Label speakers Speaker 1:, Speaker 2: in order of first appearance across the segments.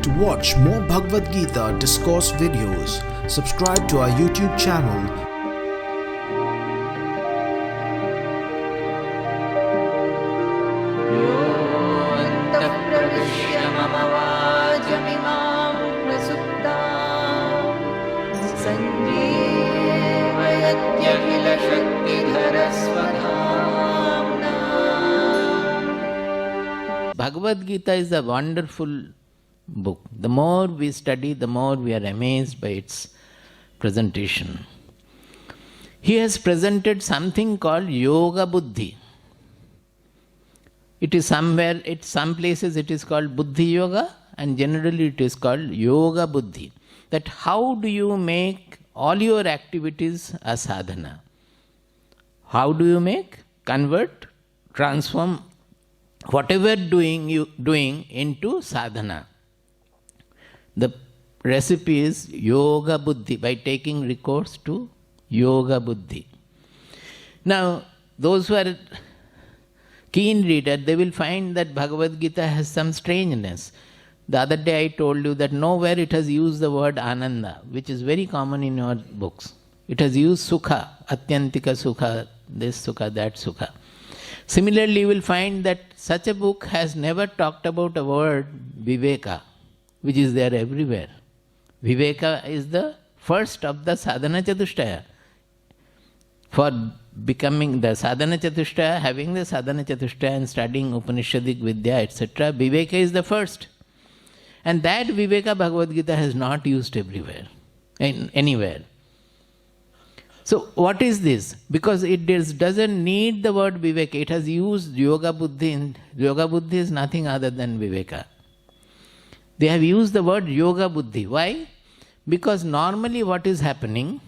Speaker 1: To watch more Bhagavad Gita discourse videos, subscribe to our YouTube channel.
Speaker 2: Bhagavad Gita is a wonderful book. The more we study, the more we are amazed by its presentation. He has presented something called Yoga Buddhi. It is somewhere, some places it is called Buddhi Yoga, and generally it is called Yoga Buddhi. That how do you make all your activities a sadhana? How do you convert, transform whatever you doing into sadhana? The recipe is Yoga Buddhi, by taking recourse to Yoga Buddhi. Now, those who are keen reader, they will find that Bhagavad Gita has some strangeness. The other day I told you that nowhere it has used the word Ananda, which is very common in your books. It has used Sukha, Atyantika Sukha, this Sukha, that Sukha. Similarly, you will find that such a book has never talked about a word Viveka, which is there everywhere. Viveka is the first of the Sadhana Chatushtaya. For becoming the Sadhana Chatushtaya, having the Sadhana Chatushtaya and studying Upanishadic Vidya, etc., Viveka is the first. And that Viveka Bhagavad Gita has not used everywhere, anywhere. So what is this? Because it doesn't need the word Viveka. It has used Yoga Buddhi. And Yoga Buddhi is nothing other than Viveka. They have used the word Yoga Buddhi. Why? Because normally what is happening,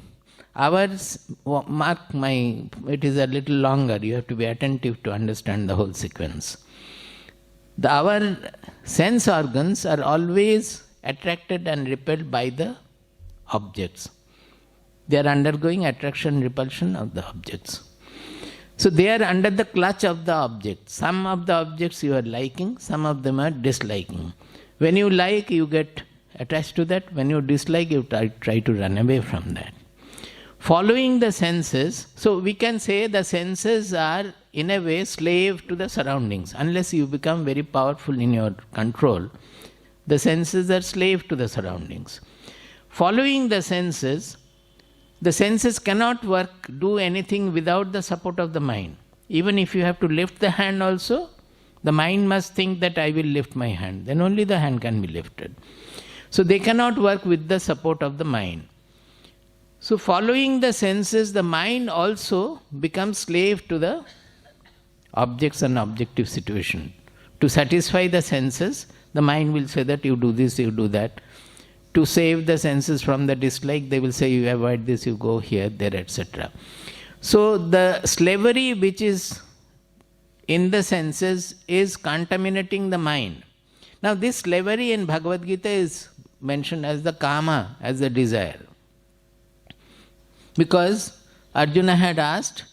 Speaker 2: it is a little longer. You have to be attentive to understand the whole sequence. Our sense organs are always attracted and repelled by the objects. They are undergoing attraction and repulsion of the objects. So they are under the clutch of the object. Some of the objects you are liking, some of them are disliking. When you like, you get attached to that. When you dislike, you try to run away from that. Following the senses, so we can say the senses are in a way slave to the surroundings. Unless you become very powerful in your control, the senses are slave to the surroundings. Following the senses cannot do anything without the support of the mind. Even if you have to lift the hand also, the mind must think that I will lift my hand. Then only the hand can be lifted. So they cannot work with the support of the mind. So following the senses, the mind also becomes slave to the objects and objective situation. To satisfy the senses, the mind will say that you do this, you do that. To save the senses from the dislike, they will say you avoid this, you go here, there, etc. So the slavery which is in the senses is contaminating the mind. Now this slavery in Bhagavad Gita is mentioned as the kama, as the desire. Because Arjuna had asked,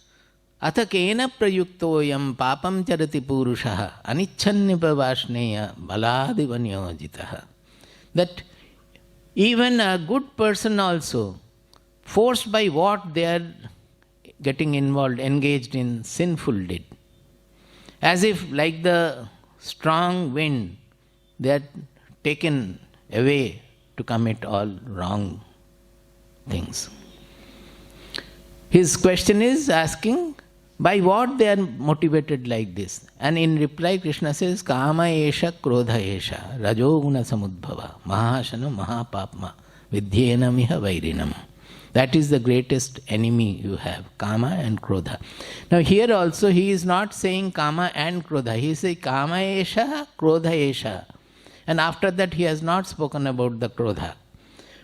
Speaker 2: Atha kena prayuktoyam papam charati purushaha anichannipa vashneya baladivanyojitaha. That even a good person also, forced by what they are getting involved, engaged in sinful deed. As if like the strong wind, they are taken away to commit all wrong things. His question is asking, by what they are motivated like this? And in reply, Krishna says, Kama esha krodha esha rajoguna samudbhava mahashana mahapapma vidhyena miha vairinam. That is the greatest enemy you have, Kama and Krodha. Now here also he is not saying Kama and Krodha. He is saying Kama esha, Krodha esha. And after that he has not spoken about the Krodha.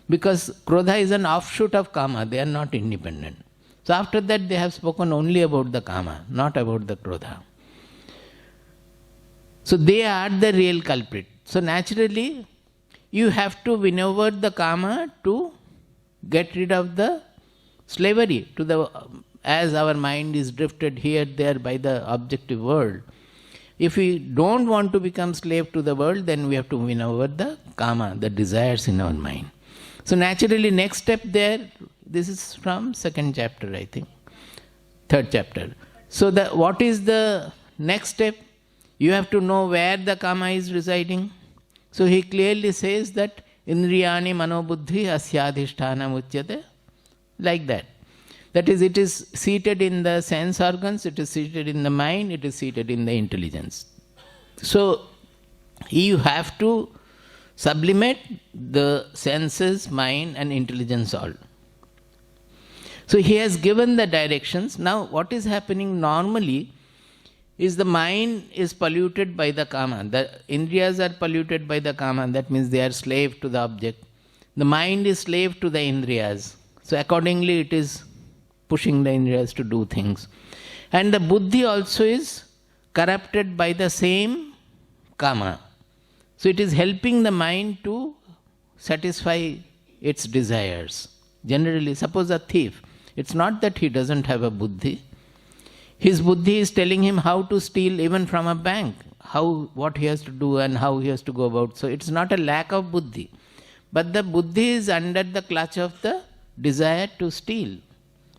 Speaker 2: Because Krodha is an offshoot of Kama. They are not independent. So after that they have spoken only about the Kama, not about the Krodha. So they are the real culprit. So naturally you have to win over the Kama to get rid of the slavery to the, as our mind is drifted here, there by the objective world. if we don't want to become slave to the world, then we have to win over the kama, the desires in our mind. So naturally, next step there, this is from second chapter, I think, third chapter. So what is the next step? You have to know where the kama is residing. So he clearly says that indriyani manobuddhi asyadhisthana uchyate, like that. That is, it is seated in the sense organs, it is seated in the mind, it is seated in the intelligence. So you have to sublimate the senses, mind and intelligence all. So he has given the directions. Now what is happening normally is the mind is polluted by the kama. The indriyas are polluted by the kama. That means they are slave to the object. The mind is slave to the indriyas. So accordingly it is pushing the indriyas to do things. And the buddhi also is corrupted by the same kama. So it is helping the mind to satisfy its desires. Generally, suppose a thief, it's not that he doesn't have a buddhi. His buddhi is telling him how to steal even from a bank, what he has to do and how he has to go about. So it's not a lack of buddhi. But the buddhi is under the clutch of the desire to steal.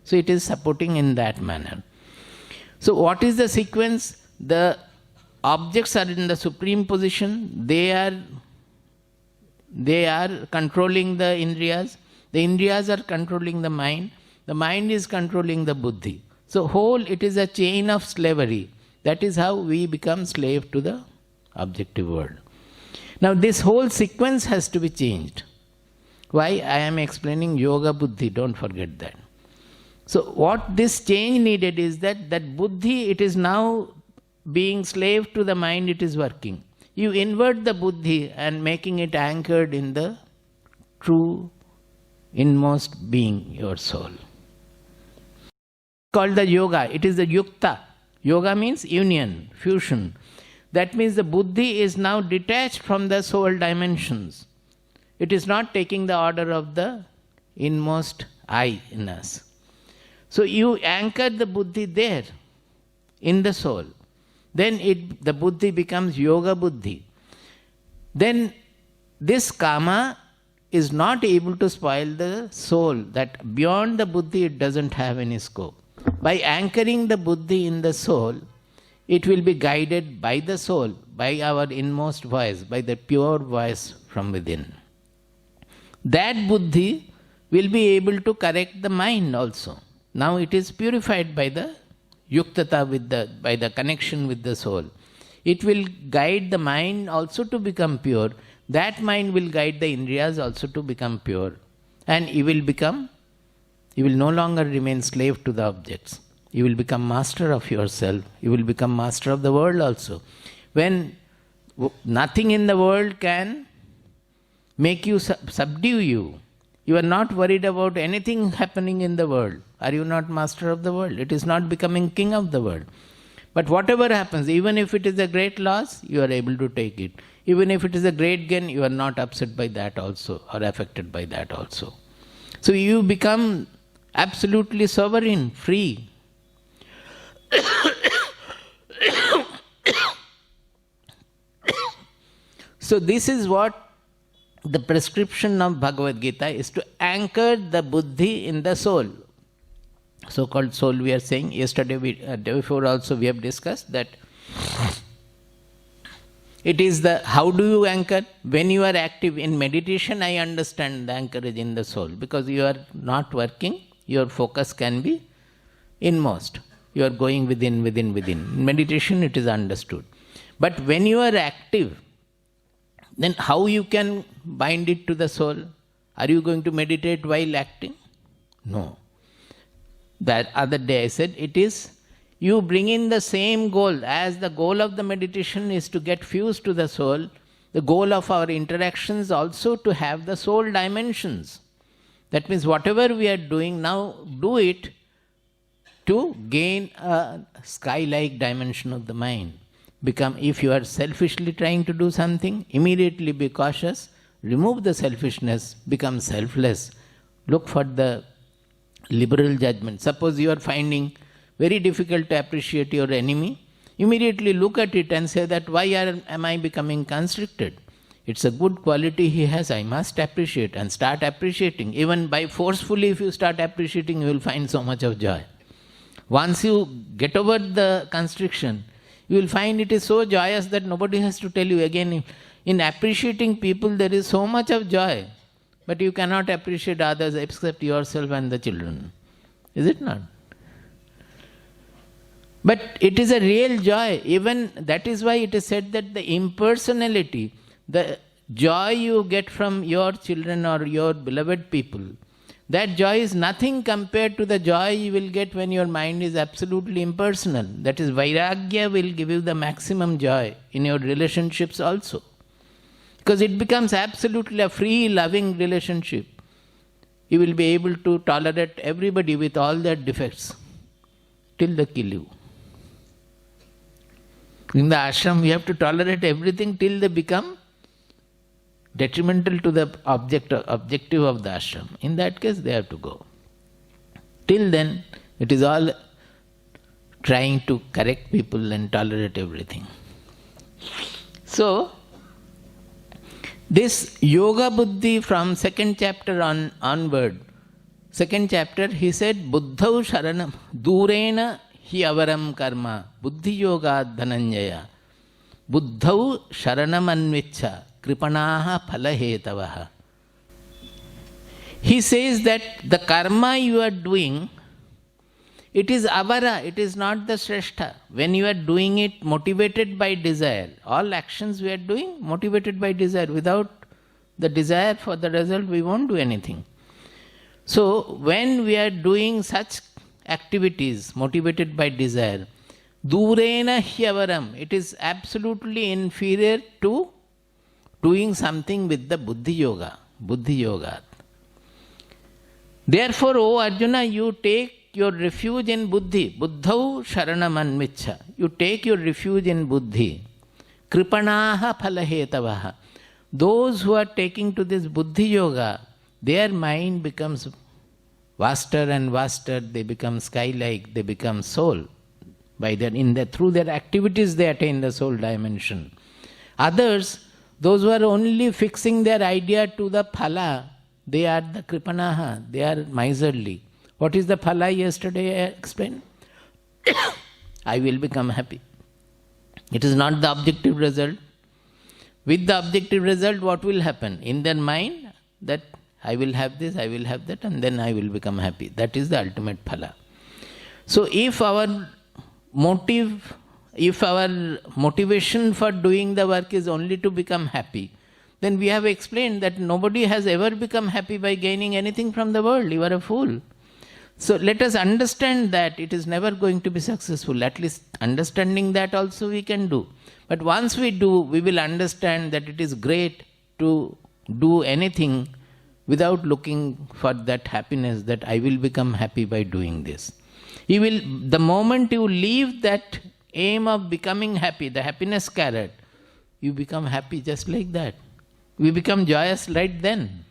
Speaker 2: So it is supporting in that manner. So what is the sequence? The objects are in the supreme position. They are controlling the indriyas. The indriyas are controlling the mind. The mind is controlling the buddhi. So it is a chain of slavery. That is how we become slave to the objective world. Now this whole sequence has to be changed. Why? I am explaining yoga buddhi, don't forget that. So what this change needed is that buddhi, it is now being slave to the mind, it is working. You invert the buddhi and making it anchored in the true inmost being, your soul. Called the yoga, it is the yukta. Yoga means union, fusion. That means the buddhi is now detached from the soul dimensions. It is not taking the order of the inmost I in us. So you anchor the buddhi there, in the soul. Then the buddhi becomes yoga buddhi. Then this kama is not able to spoil the soul, that beyond the buddhi it doesn't have any scope. By anchoring the buddhi in the soul, it will be guided by the soul, by our inmost voice, by the pure voice from within. That buddhi will be able to correct the mind also. Now it is purified by the yuktata, by the connection with the soul. It will guide the mind also to become pure. That mind will guide the indriyas also to become pure. And you will no longer remain slave to the objects. You will become master of yourself. You will become master of the world also. When nothing in the world can make you, subdue you. You are not worried about anything happening in the world. Are you not master of the world? It is not becoming king of the world. But whatever happens, even if it is a great loss, you are able to take it. Even if it is a great gain, you are not upset by that also or affected by that also. So you become absolutely sovereign, free. So this is what the prescription of Bhagavad Gita is, to anchor the buddhi in the soul. So-called soul, we are saying. Yesterday, day before also we have discussed that it is how do you anchor? When you are active in meditation, I understand the anchorage in the soul. Because you are not working, your focus can be inmost. You are going within. In meditation, it is understood. But when you are active, then how you can bind it to the soul? Are you going to meditate while acting? No. That other day I said, it is you bring in the same goal. As the goal of the meditation is to get fused to the soul, the goal of our interactions also to have the soul dimensions. That means whatever we are doing now, do it to gain a sky-like dimension of the mind. If you are selfishly trying to do something, immediately be cautious, remove the selfishness, become selfless. Look for the liberal judgment. Suppose you are finding very difficult to appreciate your enemy, immediately look at it and say that why am I becoming constricted? It's a good quality he has, I must appreciate, and start appreciating. Even by forcefully, if you start appreciating, you will find so much of joy. Once you get over the constriction, you will find it is so joyous that nobody has to tell you again. In appreciating people, there is so much of joy, but you cannot appreciate others except yourself and the children. Is it not? But it is a real joy. Even that is why it is said that the impersonality, the joy you get from your children or your beloved people, that joy is nothing compared to the joy you will get when your mind is absolutely impersonal. That is, Vairagya will give you the maximum joy in your relationships also. Because it becomes absolutely a free, loving relationship. You will be able to tolerate everybody with all their defects till they kill you. In the ashram, we have to tolerate everything till they become detrimental to the objective of the ashram. In that case, they have to go. Till then, it is all trying to correct people and tolerate everything. So, this Yoga Buddhi from second chapter onward, second chapter, he said, Buddhau Sharanam Durena Hi Avaram Karma Buddhi Yoga Dhananjaya Buddhau Sharanam Anvicha Kripanaha Phalahetavaha. He says that the karma you are doing, it is avara, it is not the shrestha. When you are doing it motivated by desire, all actions we are doing motivated by desire. Without the desire for the result, we won't do anything. So, when we are doing such activities motivated by desire, durena hyavaram, it is absolutely inferior to doing something with the buddhi yoga. Therefore, O Arjuna, you take your refuge in buddhi. Buddhau sharanam anvicha. You take your refuge in buddhi. Kripanaha phalahetavaha. Those who are taking to this buddhi yoga, their mind becomes vaster and vaster. They become sky-like. They become soul. Through their activities, they attain the soul dimension. Others, those who are only fixing their idea to the phala, they are the kripanaha, they are miserly. What is the phala yesterday I explained? I will become happy. It is not the objective result. With the objective result, what will happen? In their mind, that I will have this, I will have that, and then I will become happy. That is the ultimate phala. So if our motivation for doing the work is only to become happy, then we have explained that nobody has ever become happy by gaining anything from the world. You are a fool. So let us understand that it is never going to be successful. At least understanding that also we can do. But once we do, we will understand that it is great to do anything without looking for that happiness, that I will become happy by doing this. The moment you leave that aim of becoming happy, the happiness carrot, you become happy just like that. We become joyous right then.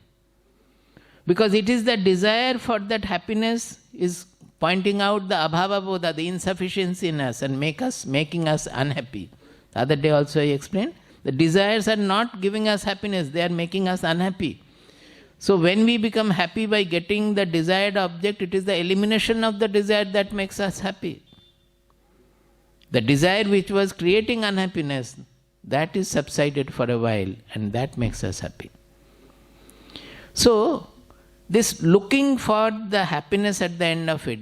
Speaker 2: Because it is the desire for that happiness is pointing out the abhava bodha, the insufficiency in us, and making us unhappy. The other day also I explained, the desires are not giving us happiness, they are making us unhappy. So when we become happy by getting the desired object, it is the elimination of the desire that makes us happy. The desire which was creating unhappiness, that is subsided for a while, and that makes us happy. So, this looking for the happiness at the end of it,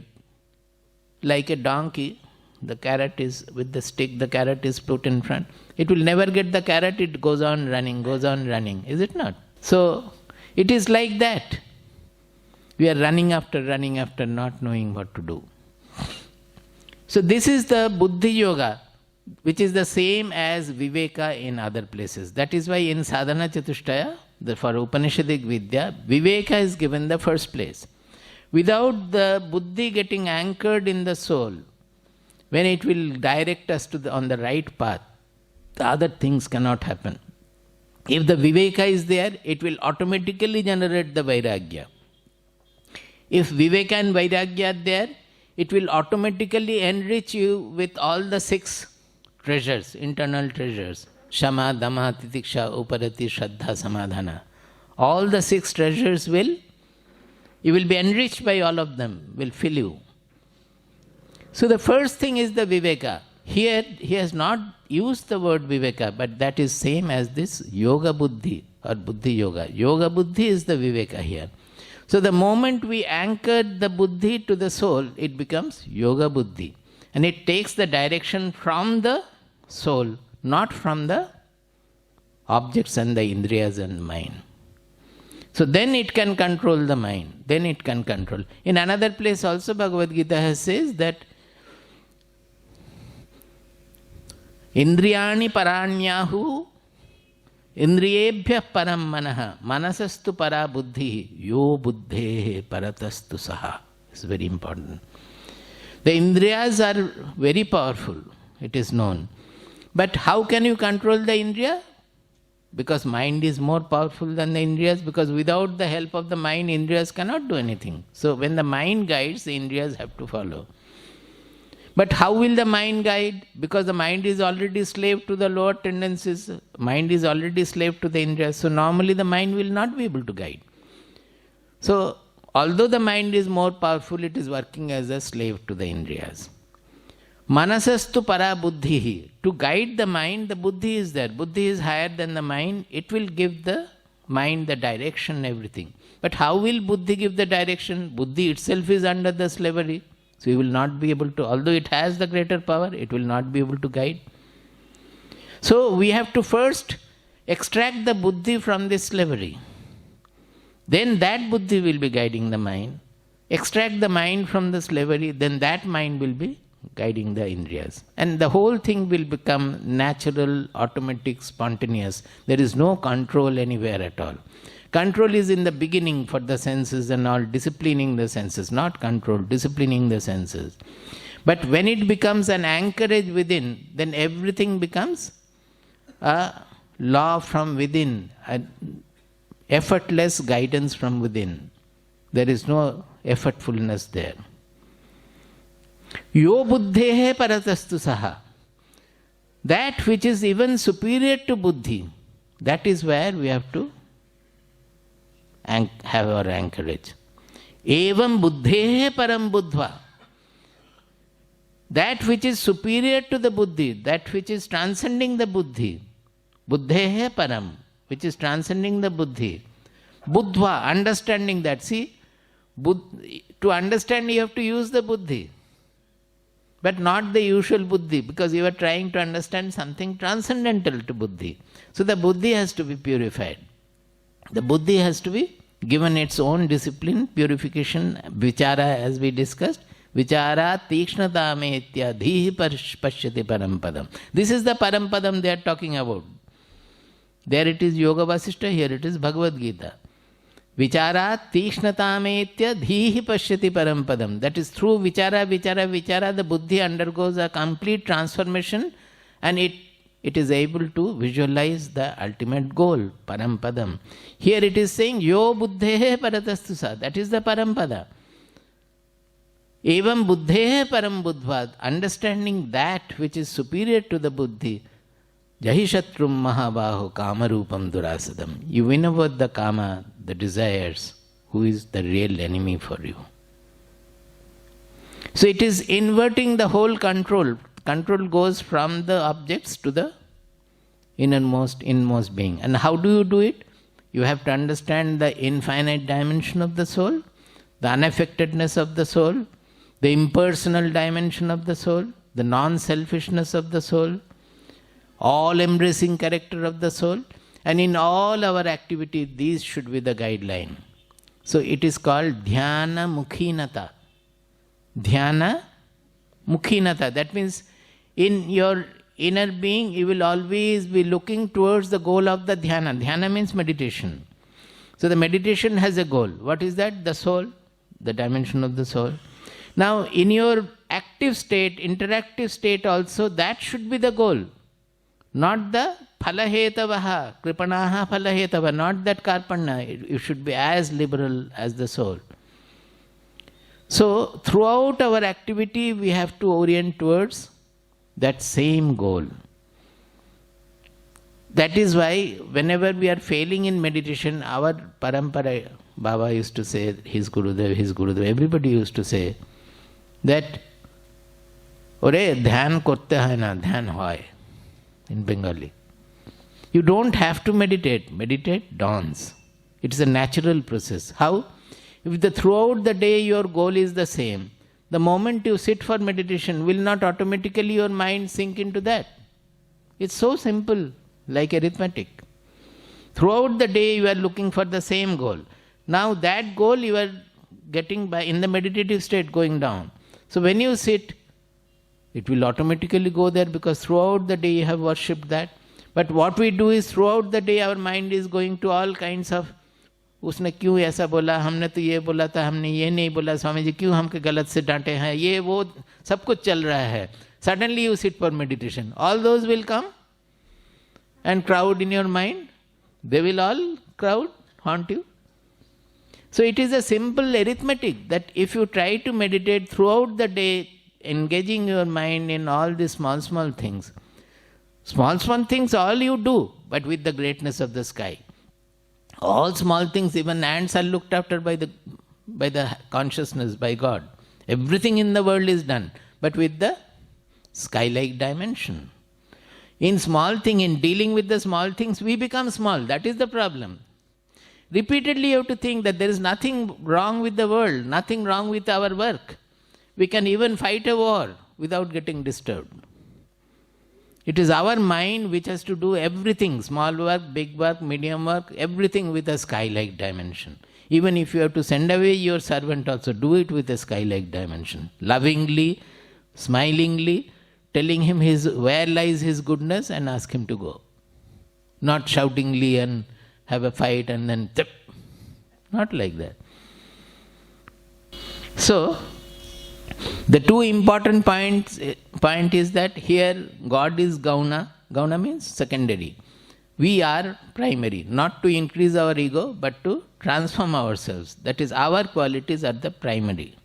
Speaker 2: like a donkey, the carrot is with the stick, the carrot is put in front. It will never get the carrot, it goes on running, is it not? So, it is like that. We are running after, not knowing what to do. So this is the Buddhi Yoga, which is the same as Viveka in other places. That is why in Sadhana Chatushtaya, for Upanishadic Vidya, Viveka is given the first place. Without the Buddhi getting anchored in the soul, when it will direct us on the right path, the other things cannot happen. If the Viveka is there, it will automatically generate the Vairagya. If Viveka and Vairagya are there, it will automatically enrich you with all the 6 treasures, internal treasures. Shama, Dama, Titiksha, Uparati, Shraddha, Samadhana. All the 6 treasures you will be enriched by all of them, will fill you. So the first thing is the Viveka. Here he has not used the word Viveka, but that is same as this Yoga Buddhi or Buddhi Yoga. Yoga Buddhi is the Viveka here. So the moment we anchored the Buddhi to the soul, it becomes Yoga Buddhi. And it takes the direction from the soul, not from the objects and the indriyas and mind. So then it can control the mind. Then it can control. In another place also Bhagavad Gita says that Indriyani paranyahu indriyebhyah param manaha manasastu para buddhi yo buddhe paratastu saha. It's very important. The indriyas are very powerful. It is known. But how can you control the indriya? Because mind is more powerful than the indriyas, because without the help of the mind, indriyas cannot do anything. So when the mind guides, the indriyas have to follow. But how will the mind guide? Because the mind is already slave to the lower tendencies. Mind is already slave to the indriyas. So normally the mind will not be able to guide. So although the mind is more powerful, it is working as a slave to the indriyas. Manasastu para buddhihi. To guide the mind, the buddhi is there. Buddhi is higher than the mind. It will give the mind the direction, everything. But how will buddhi give the direction? Buddhi itself is under the slavery. So you will not be able to, although it has the greater power, it will not be able to guide. So we have to first extract the buddhi from this slavery. Then that buddhi will be guiding the mind. Extract the mind from the slavery, then that mind will be guiding the indriyas. And the whole thing will become natural, automatic, spontaneous. There is no control anywhere at all. Control is in the beginning for the senses and all, disciplining the senses, not control, disciplining the senses. But when it becomes an anchorage within, then everything becomes a law from within, an effortless guidance from within. There is no effortfulness there. Yo buddhehe paratastu saha. That which is even superior to buddhi, that is where we have to have our anchorage. Evam buddhehe param buddhva. That which is superior to the buddhi, that which is transcending the buddhi, buddhehe param, which is transcending the buddhi. Buddhva, understanding that. See, to understand you have to use the buddhi. But not the usual buddhi, because you are trying to understand something transcendental to buddhi. So the buddhi has to be purified. The buddhi has to be given its own discipline, purification, vichara, as we discussed. Vichara tikshnata metya dhihi pashyati parampadam. This is the parampadam they are talking about. There it is Yoga Vasishtha, here it is Bhagavad Gita. Vichara tikshnata metya dhihi pashyati parampadam. That is through vichara, the buddhi undergoes a complete transformation and it is able to visualize the ultimate goal, parampadam. Here it is saying, yo buddhehe paratastu sa. That is the parampada. Evam buddhehe param buddhvad. Understanding that which is superior to the buddhi. Jahi shatrum mahabaho kamarupam durasadam. You win over the kama, the desires, who is the real enemy for you. So it is inverting the whole control. Control goes from the objects to the inmost being. And how do you do it? You have to understand the infinite dimension of the soul, the unaffectedness of the soul, the impersonal dimension of the soul, the non-selfishness of the soul, all-embracing character of the soul. And in all our activity, these should be the guideline. So it is called dhyana mukhinata. Dhyana mukhinata. That means in your inner being, you will always be looking towards the goal of the dhyana. Dhyana means meditation. So the meditation has a goal. What is that? The soul, the dimension of the soul. Now in your active state, interactive state also, that should be the goal. Not the phalahetavaha, kripanaha phalahetava, not that karpanna. You should be as liberal as the soul. So throughout our activity, we have to orient towards that same goal. That is why whenever we are failing in meditation, our parampara, Baba used to say, his Gurudev, everybody used to say that, Ore, dhyan korte hai na, dhyan hoy, in Bengali. You don't have to meditate. Meditate dawns. It is a natural process. How? If throughout the day your goal is the same, the moment you sit for meditation, will not automatically your mind sink into that? It's so simple, like arithmetic. Throughout the day you are looking for the same goal. Now that goal you are getting by in the meditative state going down. So when you sit, it will automatically go there because throughout the day you have worshipped that. But what we do is throughout the day our mind is going to all kinds of, उसने क्यों ऐसा बोला, हमने तो ये बोला था, हमने ये नहीं बोला, स्वामी जी क्यों हमके गलत से डांटे हैं, ये वो सब कुछ चल रहा है. Suddenly you sit for meditation. All those will come and crowd in your mind. They will all crowd, haunt you. So it is a simple arithmetic that if you try to meditate throughout the day, engaging your mind in all these small things, all you do, but with the greatness of the sky. All small things, even ants are looked after by the consciousness, by God. Everything in the world is done, but with the sky-like dimension. In small thing, in dealing with the small things, we become small. That is the problem. Repeatedly you have to think that there is nothing wrong with the world, nothing wrong with our work. We can even fight a war without getting disturbed. It is our mind which has to do everything, small work, big work, medium work, everything with a sky-like dimension. Even if you have to send away your servant also, do it with a sky-like dimension. Lovingly, smilingly, telling him where lies his goodness and ask him to go. Not shoutingly and have a fight and then tip. Not like that. So, the two important point is that here God is Gauna. Gauna means secondary. We are primary, not to increase our ego, but to transform ourselves. That is, our qualities are the primary.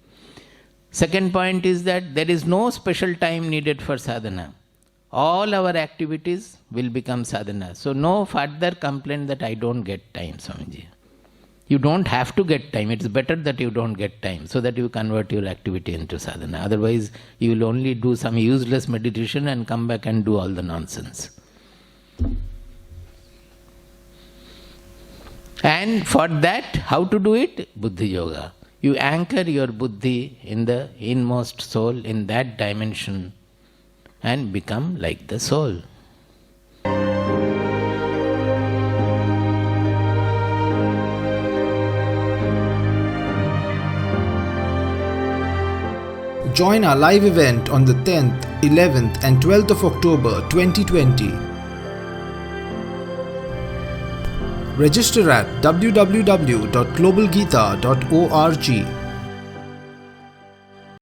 Speaker 2: Second point is that there is no special time needed for sadhana. All our activities will become sadhana. So no further complaint that I don't get time, Swamiji. You don't have to get time. It's better that you don't get time so that you convert your activity into sadhana. Otherwise, you will only do some useless meditation and come back and do all the nonsense. And for that, how to do it? Buddhi Yoga. You anchor your buddhi in the inmost soul, in that dimension, and become like the soul.
Speaker 1: Join our live event on the 10th, 11th and 12th of October 2020. Register at www.globalgeeta.org.